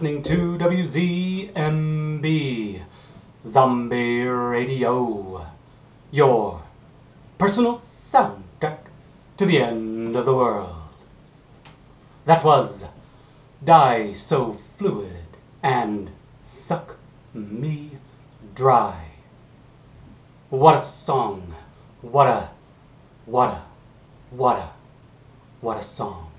listening to WZMB Zombie Radio, your personal soundtrack to the end of the world. That was Die So Fluid and Suck Me Dry. What a song. What a song.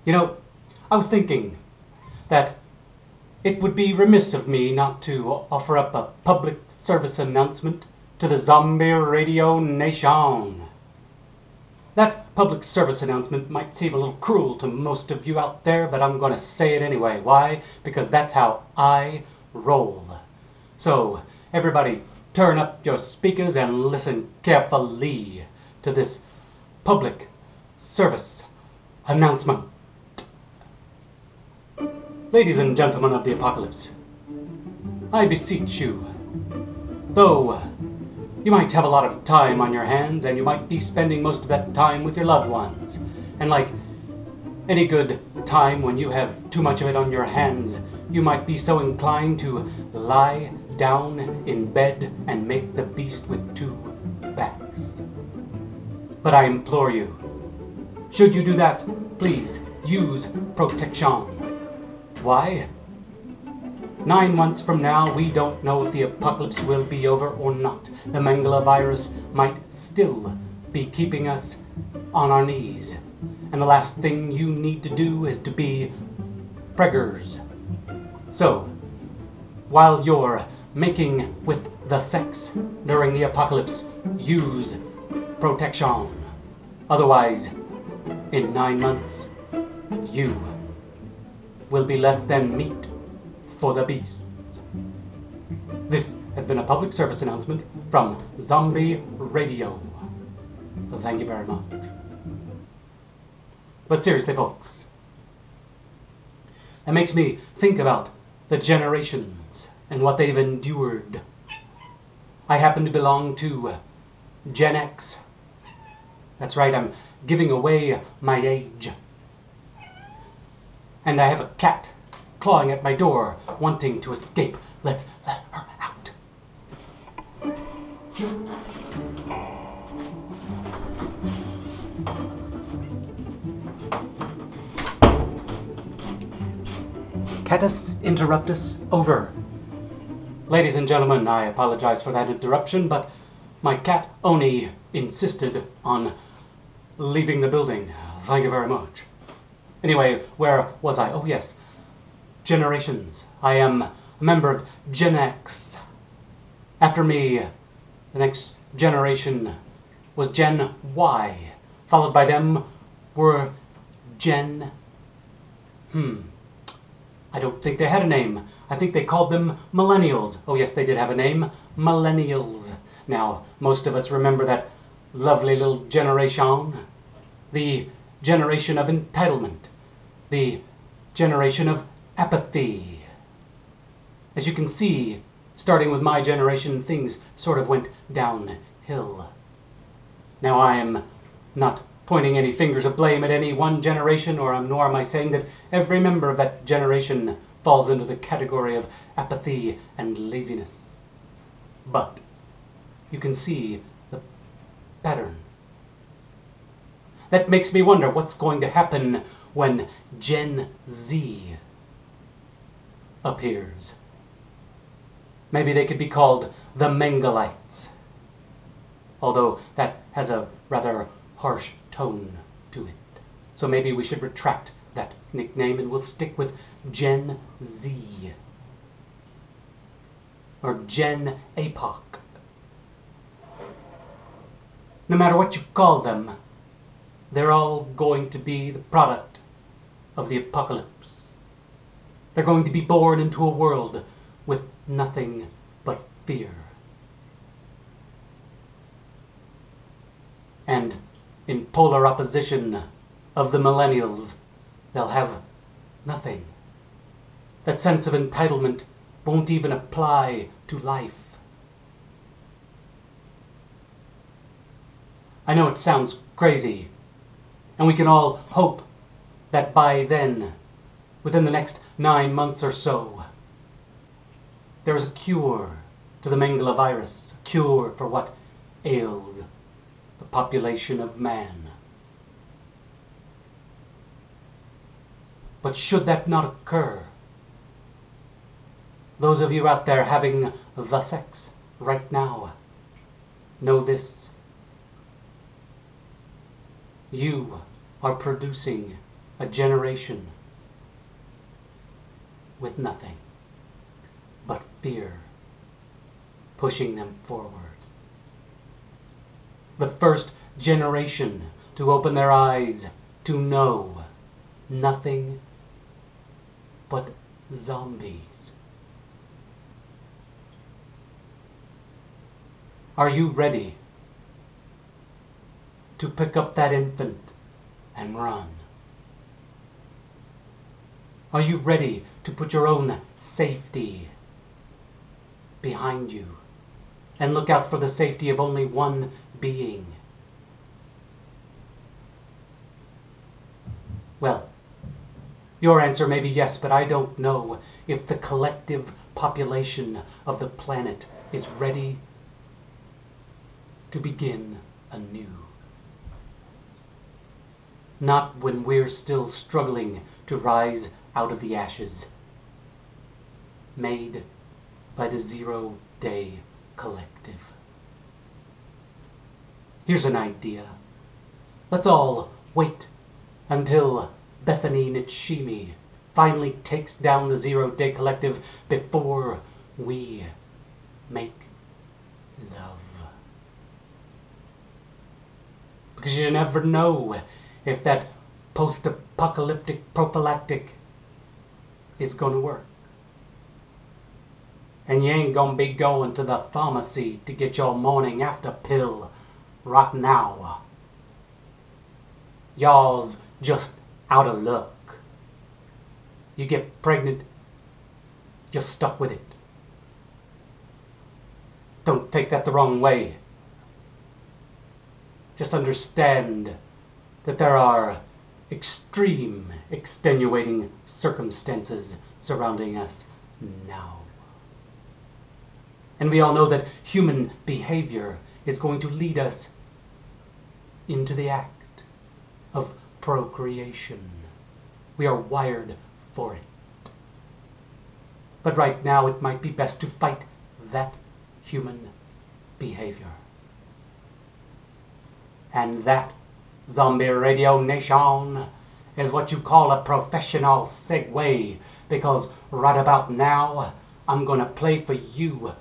You know, I was thinking that it would be remiss of me not to offer up a public service announcement to the Zombie Radio Nation. That public service announcement might seem a little cruel to most of you out there, but I'm going to say it anyway. Why? Because that's how I roll. So, everybody turn up your speakers and listen carefully to this public service announcement. Ladies and gentlemen of the apocalypse, I beseech you, though you might have a lot of time on your hands and you might be spending most of that time with your loved ones, and like any good time when you have too much of it on your hands, you might be so inclined to lie down in bed and make the beast with two backs. But I implore you, should you do that, please use protection. Why? 9 months from now, we don't know if the apocalypse will be over or not. The Mengele Virus might still be keeping us on our knees. And the last thing you need to do is to be preggers. So, while you're making with the sex during the apocalypse, use protection. Otherwise, in 9 months, you will be less than meat for the beasts. This has been a public service announcement from Zombie Radio. Thank you very much. But seriously, folks, that makes me think about the generations and what they've endured. I happen to belong to Gen X. That's right, I'm giving away my age. And I have a cat clawing at my door, wanting to escape. Let's let her out. Catus interruptus over. Ladies and gentlemen, I apologize for that interruption, but my cat Oni insisted on leaving the building. Thank you very much. Anyway, where was I? Oh yes, generations. I am a member of Gen X. After me, the next generation was Gen Y. Followed by them were Gen... I don't think they had a name. I think they called them millennials. Oh yes, they did have a name. Millennials. Now, most of us remember that lovely little generation. The generation of entitlement. The generation of apathy. As you can see, starting with my generation, things sort of went downhill. Now I am not pointing any fingers of blame at any one generation, nor am I saying that every member of that generation falls into the category of apathy and laziness. But you can see the pattern. That makes me wonder what's going to happen when Gen Z appears. Maybe they could be called the Mengelites. Although that has a rather harsh tone to it. So maybe we should retract that nickname and we'll stick with Gen Z. Or Gen Epoch. No matter what you call them, they're all going to be the product of the apocalypse. They're going to be born into a world with nothing but fear. And in polar opposition of the millennials, they'll have nothing. That sense of entitlement won't even apply to life. I know it sounds crazy, and we can all hope that by then within the next 9 months or so. There is a cure to the Mengele Virus, a cure for what ails the population of man. But should that not occur, those of you out there having the sex right now, know this. You are producing a generation with nothing but fear pushing them forward. The first generation to open their eyes to know nothing but zombies. Are you ready to pick up that infant and run? Are you ready to put your own safety behind you and look out for the safety of only one being? Well, your answer may be yes, but I don't know if the collective population of the planet is ready to begin anew. Not when we're still struggling to rise out of the ashes made by the 0 Day Collective. Here's an idea. Let's all wait until Bethany Nitshimi finally takes down the 0 Day Collective before we make love. Because you never know if that post-apocalyptic prophylactic is going to work. And you ain't going to be going to the pharmacy to get your morning after pill right now. Y'all's just out of luck. You get pregnant, you're stuck with it. Don't take that the wrong way. Just understand that there are extreme, extenuating circumstances surrounding us now. And we all know that human behavior is going to lead us into the act of procreation. We are wired for it. But right now it might be best to fight that human behavior. And that, Zombie Radio Nation, is what you call a professional segue, because right about now, I'm gonna play for you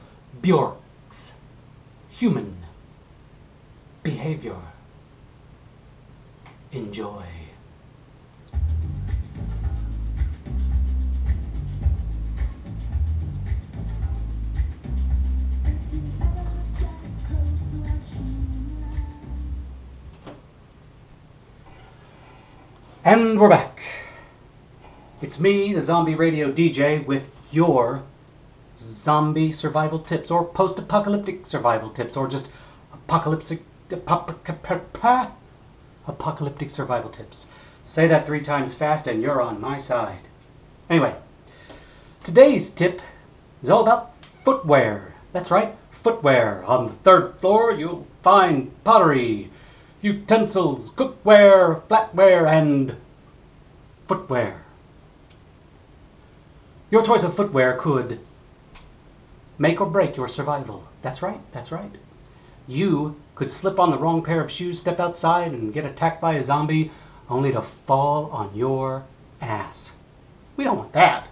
Bjork's Human Behavior. Enjoy. And we're back. It's me, the Zombie Radio DJ, with your zombie survival tips, or post-apocalyptic survival tips, or just apocalyptic survival tips. Say that 3 times fast and you're on my side. Anyway, today's tip is all about footwear. That's right, footwear. On the 3rd floor, you'll find pottery, utensils, cookware, flatware, and footwear. Your choice of footwear could make or break your survival. That's right, that's right. You could slip on the wrong pair of shoes, step outside, and get attacked by a zombie, only to fall on your ass. We don't want that.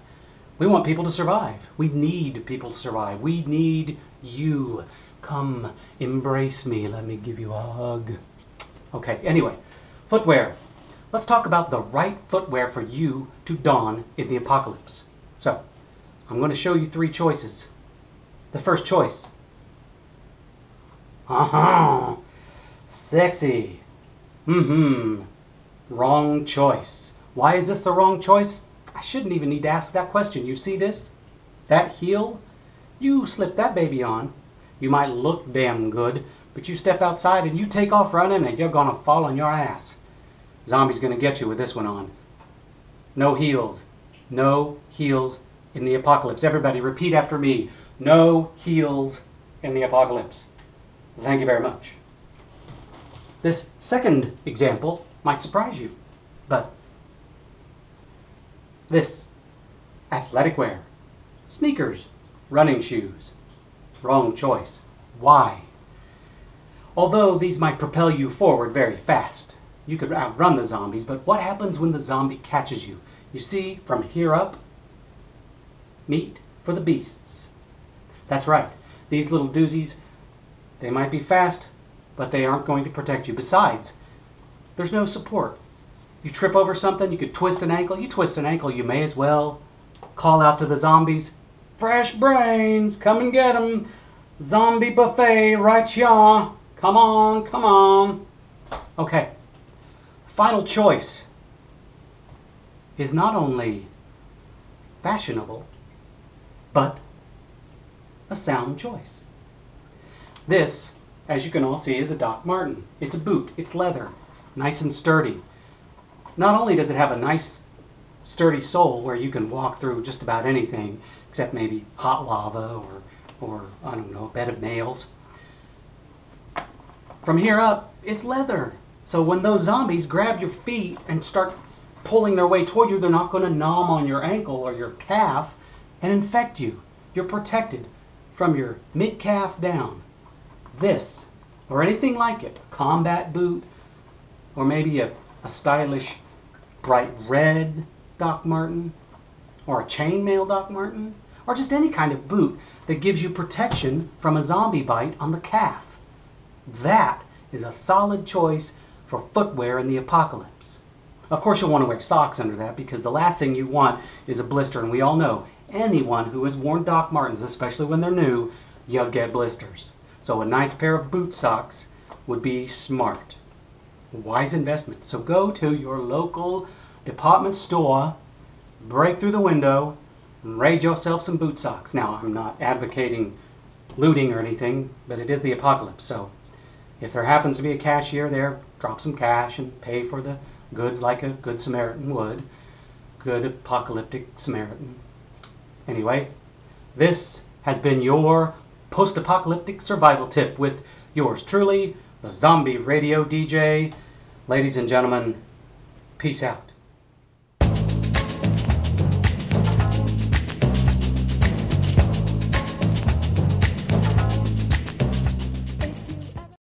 We want people to survive. We need people to survive. We need you. Come, embrace me. Let me give you a hug. Okay, anyway, footwear. Let's talk about the right footwear for you to don in the apocalypse. So, I'm going to show you 3 choices. The first choice. Sexy. Wrong choice. Why is this the wrong choice? I shouldn't even need to ask that question. You see this? That heel? You slip that baby on. You might look damn good, but you step outside and you take off running and you're gonna fall on your ass. Zombie's gonna get you with this one on. No heels. No heels in the apocalypse. Everybody repeat after me. No heels in the apocalypse. Thank you very much. This second example might surprise you, but this athletic wear, sneakers, running shoes, wrong choice. Why? Although these might propel you forward very fast, you could outrun the zombies, but what happens when the zombie catches you? You see, from here up, meat for the beasts. That's right. These little doozies, they might be fast, but they aren't going to protect you. Besides, there's no support. You trip over something, you could twist an ankle. You twist an ankle, you may as well call out to the zombies, "Fresh brains, come and get 'em. Zombie buffet right here. Come on, come on." Okay. Final choice is not only fashionable, but a sound choice. This, as you can all see, is a Doc Marten. It's a boot. It's leather. Nice and sturdy. Not only does it have a nice sturdy sole where you can walk through just about anything, except maybe hot lava or I don't know, a bed of nails. From here up, it's leather. So when those zombies grab your feet and start pulling their way toward you, they're not going to nom on your ankle or your calf and infect you. You're protected from your mid-calf down. This, or anything like it, a combat boot, or maybe a stylish bright red Doc Marten, or a chainmail Doc Marten, or just any kind of boot that gives you protection from a zombie bite on the calf. That is a solid choice for footwear in the apocalypse. Of course, you'll want to wear socks under that because the last thing you want is a blister, and we all know anyone who has worn Doc Martens, especially when they're new, you'll get blisters. So a nice pair of boot socks would be smart. Wise investment. So go to your local department store, break through the window, and raid yourself some boot socks. Now, I'm not advocating looting or anything, but it is the apocalypse, so if there happens to be a cashier there, drop some cash and pay for the goods like a good Samaritan would. Good apocalyptic Samaritan. Anyway, this has been your post-apocalyptic survival tip with yours truly, the Zombie Radio DJ. Ladies and gentlemen, peace out.